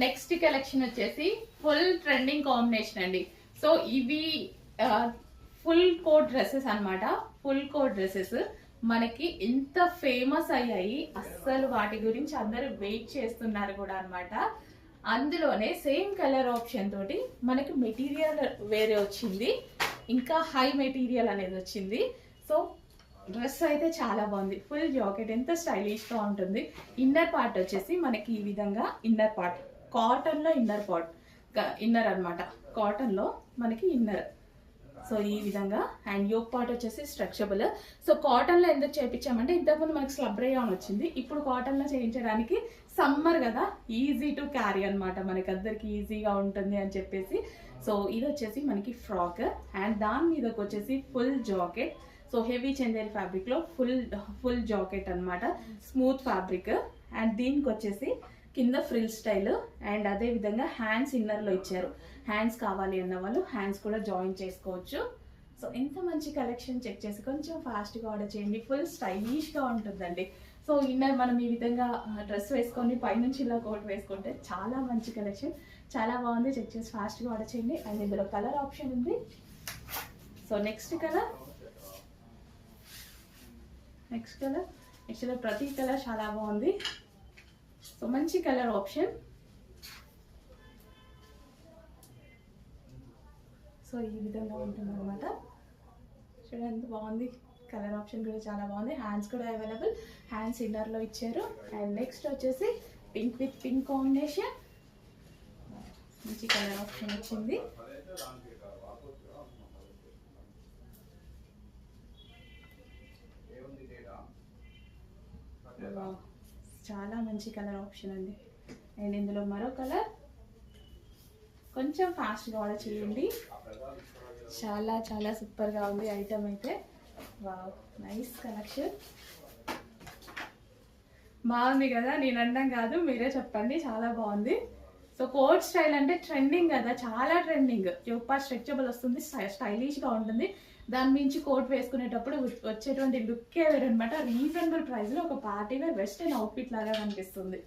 Next collection వచ్చేసి full trending combination అండి. So ఇవి ఫుల్ కోట్ డ్రెస్సెస్ అన్నమాట. ఫుల్ కోట్ డ్రెస్సెస్ మనకి ఎంత ఫేమస్ అయ్యాయి, అస్సలు వాటి గురించి అందరూ వెయిట్ చేస్తున్నారు కూడా అన్నమాట. అందులోనే సేమ్ కలర్ ఆప్షన్ తోటి మనకి మెటీరియల్ వేరే వచ్చింది, ఇంకా హై మెటీరియల్ అనేది వచ్చింది. సో డ్రెస్ అయితే చాలా బాగుంది. ఫుల్ జాకెట్ ఎంత స్టైలిష్ గా ఉంటుంది. ఇన్నర్ పార్ట్ వచ్చేసి మనకి ఈ విధంగా ఇన్నర్ పార్ట్ కాటన్ లో ఇన్నర్ అన్నమాట. కాటన్ లో మనకి ఇన్నర్. సో ఈ విధంగా అండ్ యోక్ పార్ట్ వచ్చేసి స్ట్రెచబుల్. సో కాటన్ లో ఎందుకు చేయించామంటే ఇంతకుముందు మనకి స్లబ్ రేయాన్ వచ్చింది, ఇప్పుడు కాటన్ లో చేయించడానికి సమ్మర్ కదా, ఈజీ టు క్యారీ అనమాట, మనకి అందరికి ఈజీగా ఉంటుంది అని చెప్పేసి. సో ఇది వచ్చేసి మనకి ఫ్రాక్ అండ్ దాని మీదకి వచ్చేసి full jacket. So heavy Chanderi fabric లో ఫుల్ జాకెట్ అన్నమాట, స్మూత్ ఫ్యాబ్రిక్. అండ్ దీనికి వచ్చేసి కింద ఫ్రిల్ స్టైల్ అండ్ అదే విధంగా హ్యాండ్స్ ఇన్నర్ లో ఇచ్చారు. హ్యాండ్స్ కావాలి అన్న వాళ్ళు హ్యాండ్స్ కూడా జాయిన్ చేసుకోవచ్చు. సో ఎంత మంచి కలెక్షన్, చెక్ చేసి కొంచెం ఫాస్ట్ గా ఆర్డర్ చేయండి. ఫుల్ స్టైలిష్ గా ఉంటుందండి. సో ఇన్నర్ మనం ఈ విధంగా డ్రెస్ వేసుకొని పైనుంచి ఇలా కోట్ వేసుకుంటే చాలా మంచి కలెక్షన్, చాలా బాగుంది. చెక్ చేసి ఫాస్ట్ గా ఆర్డర్ చేయండి. అండ్ ఇందులో కలర్ ఆప్షన్ ఉంది. సో నెక్స్ట్ కలర్ యాక్చువల్గా ప్రతి కలర్ చాలా బాగుంది. సో మంచి కలర్ ఆప్షన్. సో ఈ విధంగా ఉంటుంది అనమాట. చూడండి ఎంత బాగుంది, కలర్ ఆప్షన్ కూడా చాలా బాగుంది. హ్యాండ్స్ కూడా అవైలబుల్, హ్యాండ్స్ ఇన్నర్ లో ఇచ్చారు. అండ్ నెక్స్ట్ వచ్చేసి పింక్ విత్ పింక్ కాంబినేషన్, మంచి కలర్ ఆప్షన్ వచ్చింది. చాలా మంచి కలర్ ఆప్షన్ అండి. అండ్ ఇందులో మరో కలర్, కొంచెం ఫాస్ట్గా ఆర్డర్ చేయండి. చాలా చాలా సూపర్గా ఉంది ఐటమ్ అయితే. వావ్, నైస్ కలెక్షన్, బాగుంది కదా, నేను అనడం కాదు మీరే చెప్పండి, చాలా బాగుంది. సో కోట్ స్టైల్ అంటే ట్రెండింగ్ కదా, చాలా ట్రెండింగ్. యోపా స్ట్రెచబుల్ వస్తుంది, స్టైలిష్గా ఉంటుంది. దాని మించి కోట్ వేసుకునేటప్పుడు వచ్చేటువంటి లుక్కే వేరు అనమాట. రీజనబుల్ ప్రైస్లో ఒక పార్టీ వేర్ వెస్టర్న్ అవుట్ఫిట్ లాగా కనిపిస్తుంది.